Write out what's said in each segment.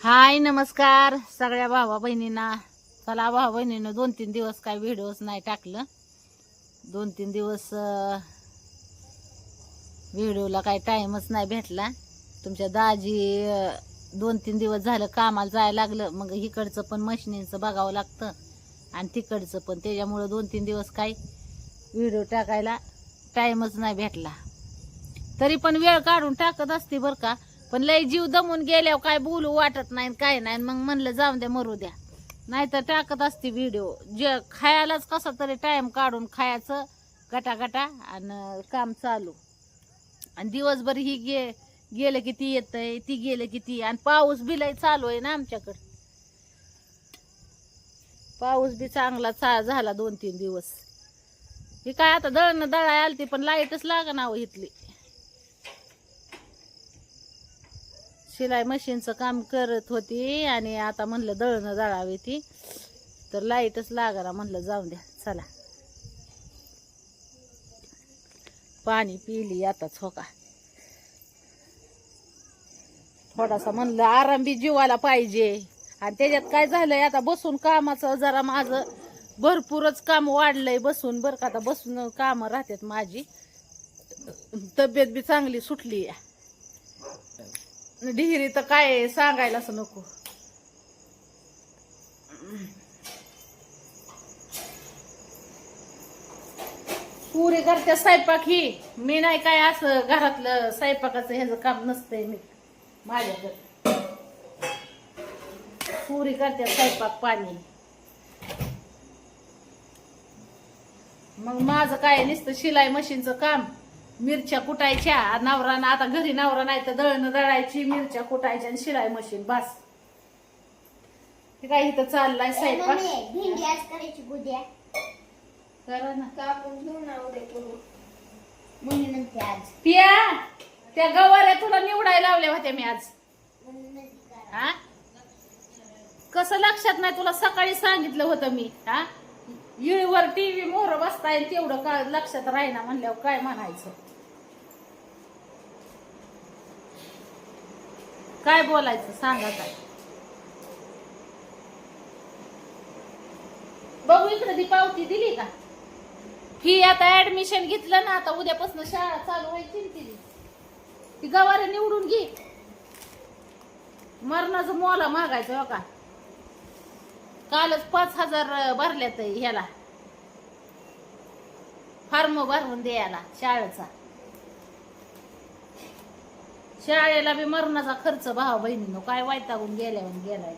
हाय नमस्कार सगळ्या भावा बहिणींना. चला भावा बहिणीनं 2-3 दिवस काय व्हिडिओज नाही टाकलं. 2-3 दिवस व्हिडिओला काय टाइमच नाही भेटला. तुमच्या दाजी 2-3 दिवस झालं कामाला जायला लागलं. मग इकडचं पण मशिनीचं बघावं लागतं आणि तिकडचं पण, त्याच्यामुळं 2-3 दिवस काय व्हिडिओ टाकायला टाइमच नाही भेटला. तरी पण वेळ काढून टाकत असते बरं का. पण लय जीव दमून गेल्यावर काय बोलू वाटत नाही काय नाही. मग म्हणलं जाऊन द्या मरू द्या, नाहीतर टाकत असते व्हिडिओ. जे खायलाच कसा तरी टाइम काढून खायचं गटा आणि काम चालू. आणि दिवसभर ही गेलं की ती येतंय, ती गेलं की ती. आणि पाऊस बी लय चालू आहे ना आमच्याकडं. पाऊस बी चांगला झाला 2-3 दिवस. ही काय आता दळणं दळाय आलती पण लाईटच लागा ना इथली. शिलाई मशीनचं काम करत होती आणि आता म्हणलं दळणं दळावी ती, तर लाईटच लागला. म्हणलं जाऊन द्या चला. पाणी पिली आताच हो का. थोडासा म्हणलं आराम बी जीवाला पाहिजे. आणि त्याच्यात काय झालंय, आता बसून कामाचं जरा माझं भरपूरच काम वाढलंय बसून बरं का. आता बसून कामं राहतात माझी. तब्येत बी चांगली सुटली आहे. डिहिरी तर काय सांगायलाच नको. पुरी करते स्वयंपाक ही. मी नाही काय असं घरातलं स्वयंपाकाचं ह्याचं काम नसतंय मी माझ्याकडे. पुरी करते स्वयंपाक पाणी. मग माझं काय नुसतं शिलाई मशीनचं काम, मिरच्या कुटायच्या. नवरा आता घरी नवरा नाही तर दळणं दळायची, मिरच्या कुटायच्या आणि शिलाई मशीन बस. हे काय इथं चाललाय स्वयंपाक. भेंडी आज करायची बुद्या करा ना. कापून घेऊन उद्या करू म्हणून आज पिया त्या गवाऱ्या तुला निवडायला लावल्या होत्या मी आज. हा कसं लक्षात नाही तुला? सकाळी सांगितलं होतं मी. हा इळीवर टीव्ही मोहर बसताय तेवढं का लक्षात राहीना म्हणल्यावर काय म्हणायचं. काय बोलायचं सांगा काय. बघू इकडे ती पावती दिली का? फी आता ऍडमिशन घेतलं ना, आता उद्यापासून शाळा चालू व्हायची. ती गवारे निवडून घे. मरणाचं मोला मागायचं हो का. कालच 5,000 भरल्यात ह्याला फॉर्म भरून द्यायला शाळेचा. शाळेला बी मरणाचा खर्च भावा बहिणीनो. काय वैतागून गेलाय.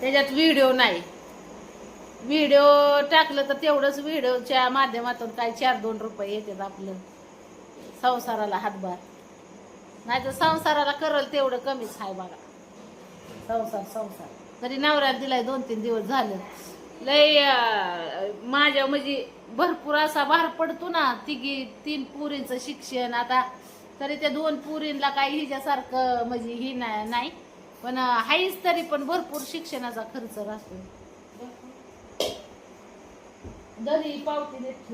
त्याच्यात व्हिडिओ नाही. व्हिडिओ टाकलं तर तेवढंच व्हिडिओच्या माध्यमातून काय 4-2 रुपये येतात आपलं संसाराला हातभार. नाही तर संसाराला करल तेवढं कमीच आहे बघा. संसार तरी नवऱ्याला दिलाय 2-3 दिवस झालं. लय माझ्या म्हणजे भरपूर असा भार पडतो ना. 3 पुरींचं शिक्षण. आता तरी त्या 2 पुरींना काही हिच्यासारखं म्हणजे ही नाही पण हाईच, तरी पण भरपूर शिक्षणाचा खर्च राहतो. दरी पावती देत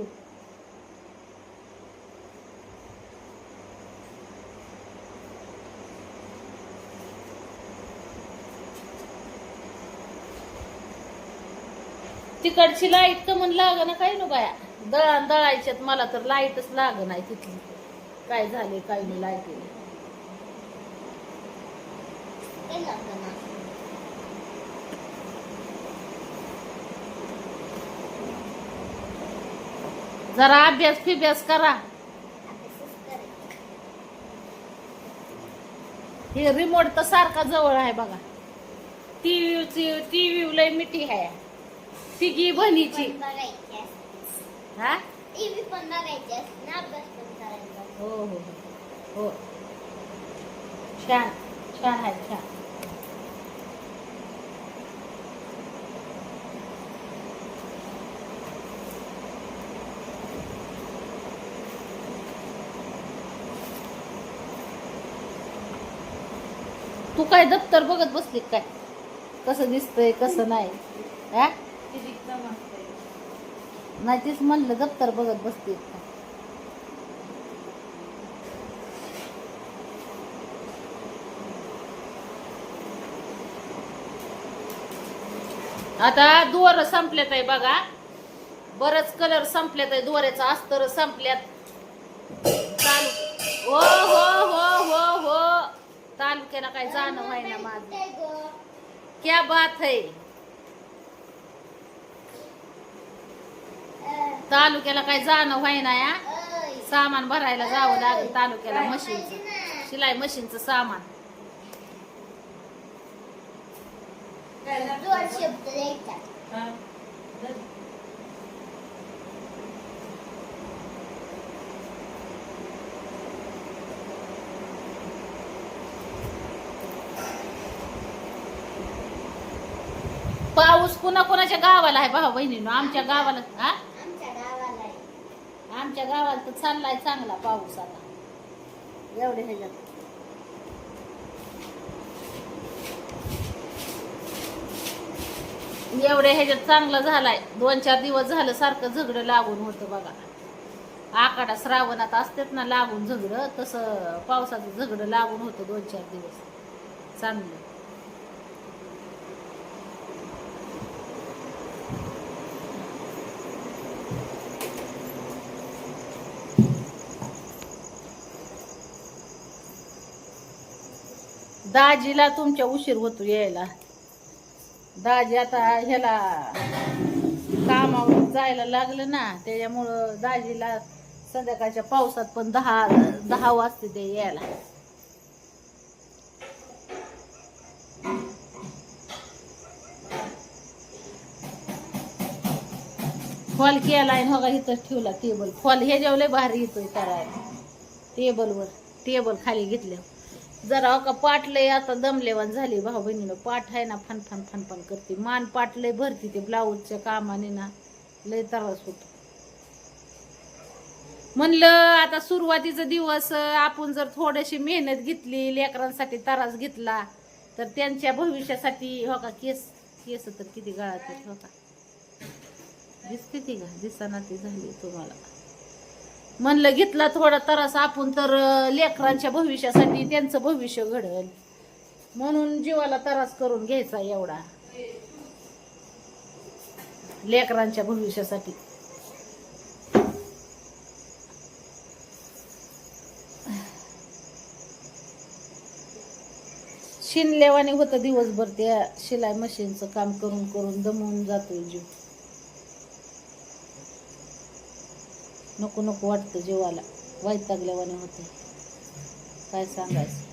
तिकडची लाईट कमन लाग ना काय नो बाया. दळायच्यात मला तर लाईटच लाग नाही तिथली. काय झाले काय नाही लाईट. जरा अभ्यास करा. हे रिमोट तर सारखा जवळ आहे बघा. टीव्ही लय मिठी आहे. तिघी बहिणीची. हा टीव्ही पण बघायची असते ना, अभ्यास पण करायचा. हो छान आहे छान. तू काय दप्तर बघत बसली काय? कसं दिसतंय कसं नाही. हा नाही तेच म्हणलं दप्तर बघत बसते. आता दोर संपल्यात आहे बघा, बरच कलर संपल्यात आहे, दोऱ्याचा अस्तर संपल्यात. चालू हो हो हो हो हो तालुक्याला काय जाणं व्हायना माझं. क्या बात है, तालुक्याला काय जाणं व्हायना या. सामान भरायला जावं लागेल तालुक्याला, मशीनचं, शिलाई मशीनचं सामान. शब्द द्यायचा. पाऊस कोणाच्या गावाला आहे भाऊ बहिणीनो? आमच्या गावाला. हा, आमच्या गावाला आहे. आमच्या गावाला तर चाललाय चांगला पाऊस आता एवढे ह्याच्यात. एवढ्या ह्याच्यात चांगला झालाय. 2-4 दिवस झालं सारखं झगडं लागून होतं बघा. आकाडा श्रावणात असतेत ना लागून झगडं, तसं पावसाचं झगडं लागून होतं 2-4 दिवस चांगलं. दाजीला तुमच्या उशीर होतो यायला. दाजी आता ह्याला कामावर जायला लागलं ना, त्याच्यामुळं दाजीला संध्याकाळच्या पावसात पण 10 वाजते ते यायला. फॉल केलाय हो का, इथंच ठेवला टेबल. फॉल हे जेवले भारी येतोय करायला. टेबल खाली घेतले जरा हो का. पाटलंय आता दमलेवान झाली भाऊ बहिणीनं. पाठ आहे ना फनफन फनफन करते, मान पाटलंय भरती ते ब्लाऊजच्या कामाने ना, लय त्रास होतो. म्हणलं आता सुरुवातीचा दिवस आपण जर थोडीशी मेहनत घेतली, लेकरांसाठी त्रास घेतला, तर त्यांच्या भविष्यासाठी हो का. केस तर किती गळात आहेत हो का. दिसते ती का? दिसाना ती झाली तुम्हाला. म्हणलं घेतला थोडा त्रास आपण तर लेकरांच्या भविष्यासाठी, त्यांचं भविष्य घडल म्हणून जीवाला त्रास करून घ्यायचा एवढा लेकरांच्या भविष्यासाठी. शिनलेवाने होतं दिवसभर त्या शिलाई मशीनचं काम करून करून दमून जातोय जीव. नको नको वाटतं जीवाला, वैतागल्यावाने होते. काय सांगायचं.